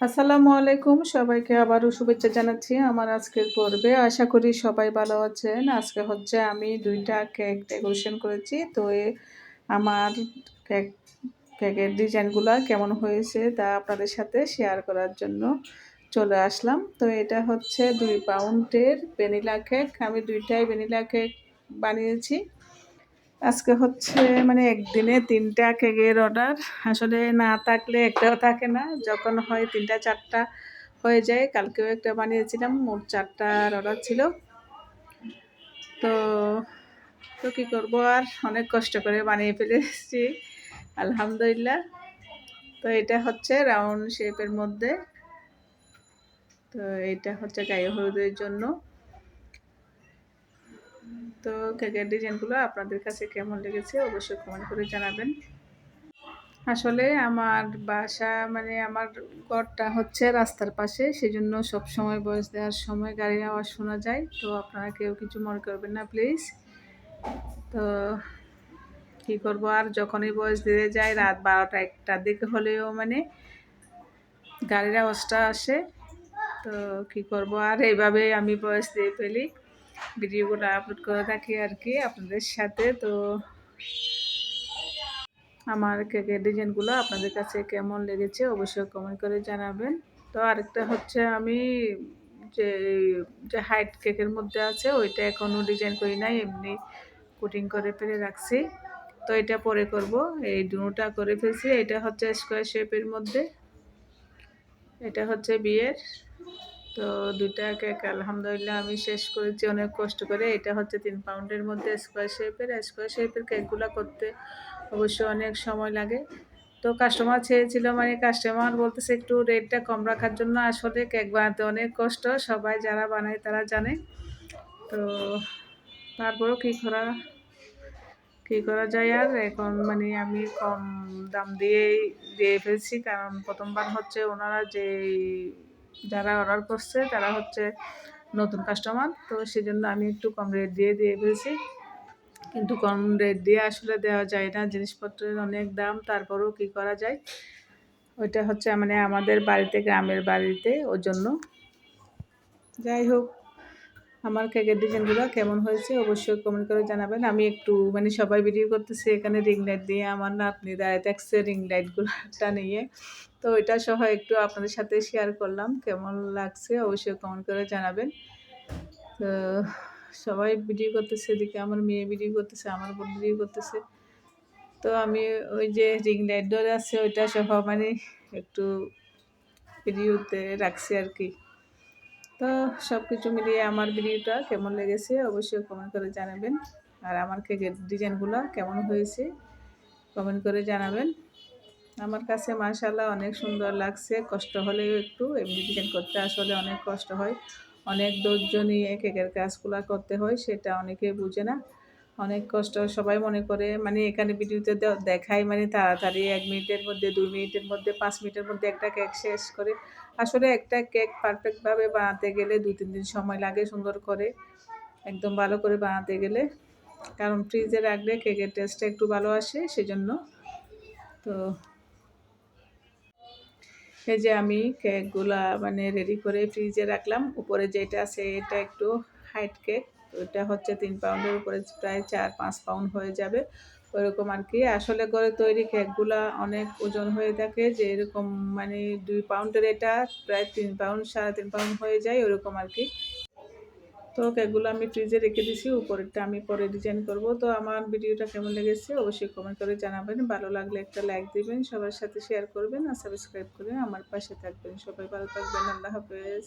আসসালামু আলাইকুম। সবাইকে আবারও শুভেচ্ছা জানাচ্ছি আমার আজকের পর্বে। আশা করি সবাই ভালো আছেন। আজকে হচ্ছে আমি ২ টা কেক ডেকোরেশন করেছি। তো আমার কেক কেকের ডিজাইনগুলা কেমন হয়েছে তা আপনাদের সাথে শেয়ার করার জন্য চলে আসলাম। তো এটা হচ্ছে ২ পাউন্ডের ভ্যানিলা কেক। আমি ২ টাই ভ্যানিলা কেক বানিয়েছি। আজকে হচ্ছে মানে একদিনে ৩ টা কেকের অর্ডার। আসলে না থাকলে একটাও থাকে না। যখন হয় ৩ টা ৪ টা হয়ে যায়। কালকেও একটা বানিয়েছিলাম। মোট ৪ টার অর্ডার ছিল। তো তো কী করব আর অনেক কষ্ট করে বানিয়ে ফেলেছি। আলহামদুলিল্লাহ। তো এটা হচ্ছে রাউন্ড শেপের মধ্যে। তো এটা হচ্ছে গায়ে হলুদের জন্য। তো কেকের ডিজাইনগুলো আপনাদের কাছে কেমন লেগেছে অবশ্যই কমেন্ট করে জানাবেন। আসলে আমার বাসা মানে আমার ঘরটা হচ্ছে রাস্তার পাশে, সেজন্য সবসময় ভয়েস দেওয়ার সময় গাড়ির আওয়াজ শোনা যায়। তো আপনারা কেউ কিছু মনে করবেন না প্লিজ। তো কী করব আর যখনই ভয়েস দিতে যাই রাত ১২টা ১টার দিকে হলেও মানে গাড়ির আওয়াজটা আসে। তো কী করব আর এইভাবেই আমি ভয়েস দিয়ে ফেলি। ভিডিওগুলো আপলোড করে থাকি আর কি আপনাদের সাথে। তো আমার কেকের ডিজাইনগুলো আপনাদের কাছে কেমন লেগেছে অবশ্যই কমেন্ট করে জানাবেন। তো আরেকটা হচ্ছে আমি যে যে হাইট কেকের মধ্যে আছে ওইটা এখনও ডিজাইন করি নাই, এমনি কুটিং করে ফেলে রাখছি। তো এটা পরে করব। এই দুটা করে ফেলছি। এটা হচ্ছে স্কোয়ার শেপের মধ্যে, এটা হচ্ছে বিয়ের। তো ২ টা কেক আলহামদুলিল্লাহ আমি শেষ করেছি অনেক কষ্ট করে। এটা হচ্ছে ৩ পাউন্ডের মধ্যে স্কোয়ার শেপের। স্কোয়ার শেপের কেকগুলো করতে অবশ্যই অনেক সময় লাগে। তো কাস্টমার চেয়েছিল মানে কাস্টমার বলতেছে একটু রেটটা কম রাখার জন্য। আসলে কেক বানাতে অনেক কষ্ট। সবাই যারা বানায় তারা জানে। তো তারপরেও কী করা যায় আর এখন মানে আমি কম দাম দিয়েই দিয়ে ফেলছি। কারণ ১ম বার হচ্ছে ওনারা যারা অর্ডার করছে তারা হচ্ছে নতুন কাস্টমার। তো সেজন্য আমি একটু কম রেট দিয়ে ফেলছি। কিন্তু কম রেট দিয়ে আসলে দেওয়া যায় না, জিনিসপত্রের অনেক দাম। তারপরেও কী করা যায়। ওইটা হচ্ছে মানে আমাদের বাড়িতে, গ্রামের বাড়িতে, ওজন্য। যাই হোক, আমার কেকের ডিজাইনগুলো কেমন হয়েছে অবশ্যই কমেন্ট করে জানাবেন। আমি একটু মানে সবাই ভিডিও করতেছে এখানে রিং লাইট দিয়ে, আমার নাতনি দাঁড়ায় থাকছে রিং লাইটগুলোটা নিয়ে। তো ওইটা সহ একটু আপনাদের সাথে শেয়ার করলাম। কেমন লাগছে অবশ্যই কমেন্ট করে জানাবেন। তো সবাই ভিডিও করতেছে, এদিকে আমার মেয়ে ভিডিও করতেছে, আমার বোন ভিডিও করতেছে। তো আমি ওই যে রিং লাইট ধরে আছে ওইটা সহ মানে একটু ভিডিওতে রাখছি আর কি। তো সব কিছু মিলিয়ে আমার ভিডিওটা কেমন লেগেছে অবশ্যই কমেন্ট করে জানাবেন। আর আমার কেকের ডিজাইনগুলো কেমন হয়েছে কমেন্ট করে জানাবেন। আমার কাছে মাশাআল্লাহ অনেক সুন্দর লাগছে। কষ্ট হলেও একটু এমনি ডিজাইন করতে আসলে অনেক কষ্ট হয়। অনেক ধৈর্য নিয়ে কেকের কাজগুলো করতে হয়, সেটা অনেকে বুঝে না। অনেক কষ্ট সবাই মনে করে মানে এখানে ভিডিওতে দেখায় মানে তাড়াতাড়ি ১ মিনিটের মধ্যে, ২ মিনিটের মধ্যে, ৫ মিনিটের মধ্যে একটা কেক শেষ করে। আসলে একটা কেক পারফেক্টভাবে বানাতে গেলে ২-৩ দিন সময় লাগে সুন্দর করে, একদম ভালো করে বানাতে গেলে। কারণ ফ্রিজে রাখলে কেকের টেস্টটা একটু ভালো আসে সেজন্য। তো এই যে আমি কেকগুলা মানে রেডি করে ফ্রিজে রাখলাম। উপরে যেটা আছে এটা একটু হাইট কেক। ওইটা হচ্ছে ৩ পাউন্ডের উপরে, প্রায় ৪-৫ পাউন্ড হয়ে যাবে। ওইরকম আর কি। আসলে ঘরে তৈরি কেকগুলা অনেক ওজন হয়ে থাকে, যে এরকম মানে ২ পাউন্ডের এটা প্রায় ৩ পাউন্ড ৩.৫ পাউন্ড হয়ে যায় ওরকম আর কি। তো কেকগুলো আমি ফ্রিজে রেখে দিছি। উপরেরটা আমি পরে ডিজাইন করব। তো আমার ভিডিওটা কেমন লেগেছে অবশ্যই কমেন্ট করে জানাবেন। ভালো লাগলে একটা লাইক দিবেন, সবার সাথে শেয়ার করবেন আর সাবস্ক্রাইব করে আমার পাশে থাকবেন। সবাই ভালো থাকবেন। আল্লাহ হাফেজ।